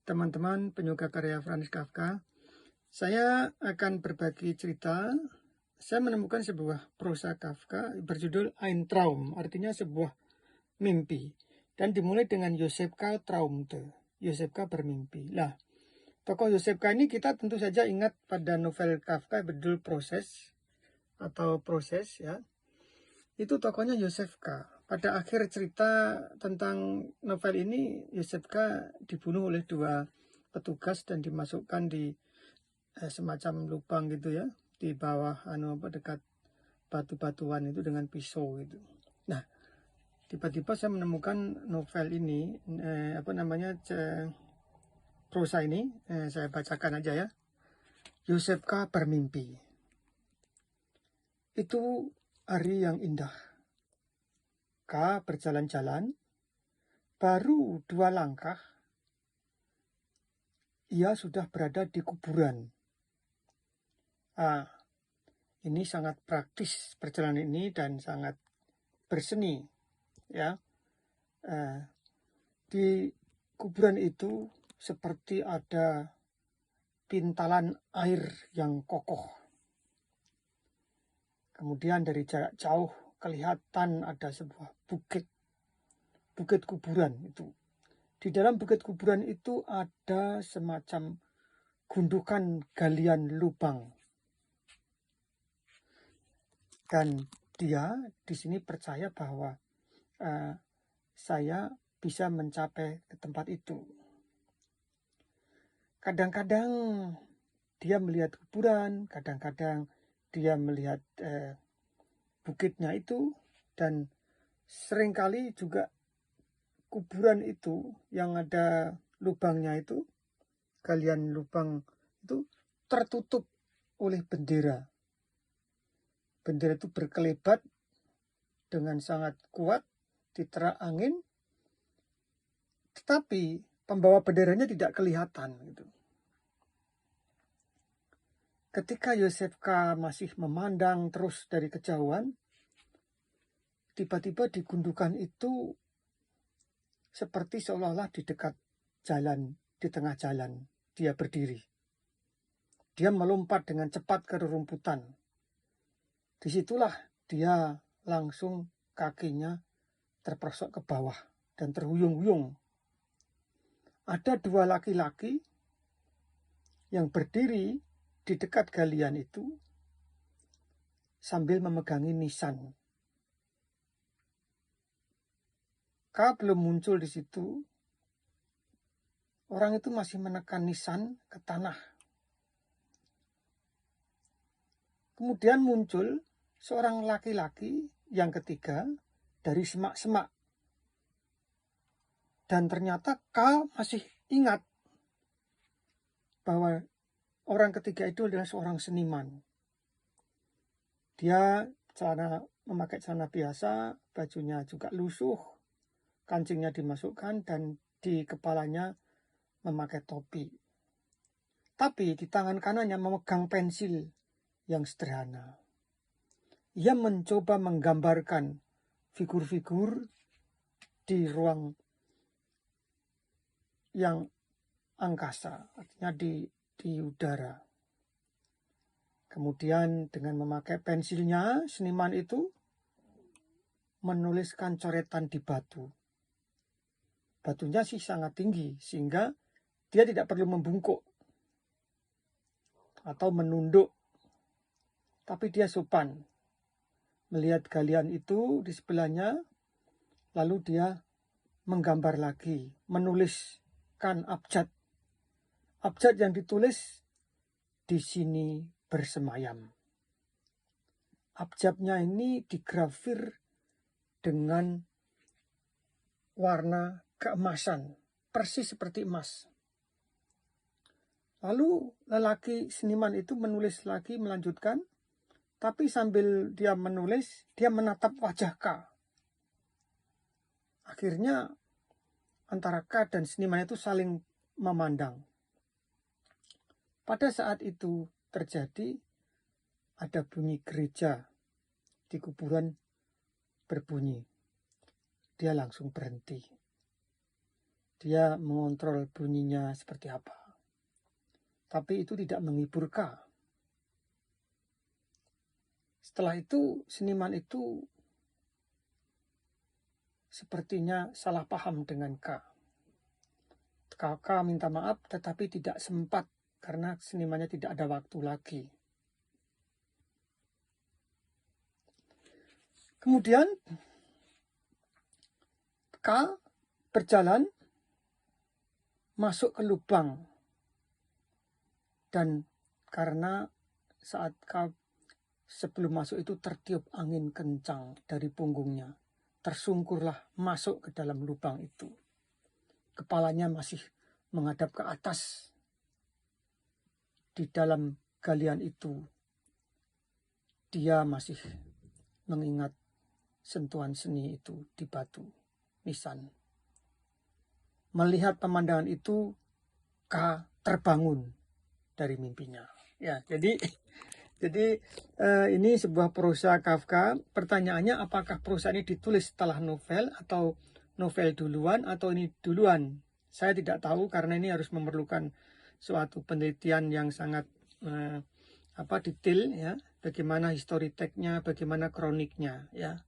teman-teman penyuka karya Franz Kafka. Saya akan berbagi cerita. Saya menemukan sebuah prosa Kafka berjudul Ein Traum, artinya sebuah mimpi. Dan dimulai dengan Josefka träumte, Josefka bermimpi. Lah, tokoh Josefka ini kita tentu saja ingat pada novel Kafka berjudul Proses atau Proses ya. Itu tokohnya Josefka. Pada akhir cerita tentang novel ini, Josefka dibunuh oleh dua petugas dan dimasukkan di semacam lubang gitu ya, di bawah dekat batu-batuan itu dengan pisau gitu. Nah, tiba-tiba saya menemukan novel ini, prosa ini, saya bacakan aja ya. Josefka bermimpi. Itu hari yang indah. K berjalan-jalan, baru 2 langkah, ia sudah berada di kuburan. Ini sangat praktis perjalanan ini dan sangat berseni ya. Di kuburan itu seperti ada pintalan air yang kokoh. Kemudian dari jarak jauh kelihatan ada sebuah bukit kuburan itu. Di dalam bukit kuburan itu ada semacam gundukan galian lubang. Dan dia di sini percaya bahwa saya bisa mencapai ke tempat itu. Kadang-kadang dia melihat kuburan, kadang-kadang dia melihat bukitnya itu, dan seringkali juga kuburan itu yang ada lubangnya itu, galian lubang itu tertutup oleh bendera. Bendera itu berkelebat dengan sangat kuat, diterpa angin, tetapi pembawa benderanya tidak kelihatan gitu. Ketika Josefka masih memandang terus dari kejauhan, tiba-tiba di gundukan itu seperti seolah-olah di dekat jalan, di tengah jalan, dia berdiri. Dia melompat dengan cepat ke rerumputan. Disitulah dia langsung kakinya terperosok ke bawah dan terhuyung-huyung. Ada 2 laki-laki yang berdiri di dekat galian itu sambil memegangi nisan. K belum muncul di situ, orang itu masih menekan nisan ke tanah. Kemudian muncul seorang laki-laki yang ketiga dari semak-semak. Dan ternyata K masih ingat bahwa orang ketiga itu adalah seorang seniman. Dia memakai celana biasa, bajunya juga lusuh, kancingnya dimasukkan, dan di kepalanya memakai topi. Tapi di tangan kanannya memegang pensil yang sederhana. Ia mencoba menggambarkan figur-figur di ruang yang angkasa, artinya di udara. Kemudian dengan memakai pensilnya, seniman itu menuliskan coretan di batu. Batunya sih sangat tinggi, sehingga dia tidak perlu membungkuk atau menunduk. Tapi dia sopan. Melihat galian itu di sebelahnya, lalu dia menggambar lagi, menuliskan abjad. Abjad yang ditulis di sini bersemayam. Abjadnya ini digrafir dengan warna keemasan, persis seperti emas. Lalu lelaki seniman itu menulis lagi, melanjutkan, tapi sambil dia menulis, dia menatap wajah K. Akhirnya antara K dan seniman itu saling memandang. Pada saat itu terjadi, ada bunyi gereja di kuburan berbunyi. Dia langsung berhenti. dia mengontrol bunyinya seperti apa. Tapi itu tidak menghibur K. Setelah itu seniman itu sepertinya salah paham dengan K. K minta maaf tetapi tidak sempat karena senimannya tidak ada waktu lagi. Kemudian K berjalan masuk ke lubang, dan karena saat K sebelum masuk itu tertiup angin kencang dari punggungnya, tersungkurlah masuk ke dalam lubang itu. Kepalanya masih menghadap ke atas. Di dalam galian itu dia masih mengingat sentuhan seni itu di batu nisan. Melihat pemandangan itu, K terbangun dari mimpinya. Ya, jadi ini sebuah prosa Kafka. Pertanyaannya, apakah prosa ini ditulis setelah novel atau novel duluan atau ini duluan? Saya tidak tahu karena ini harus memerlukan suatu penelitian yang sangat detail ya. Bagaimana history tag-nya, bagaimana kroniknya ya.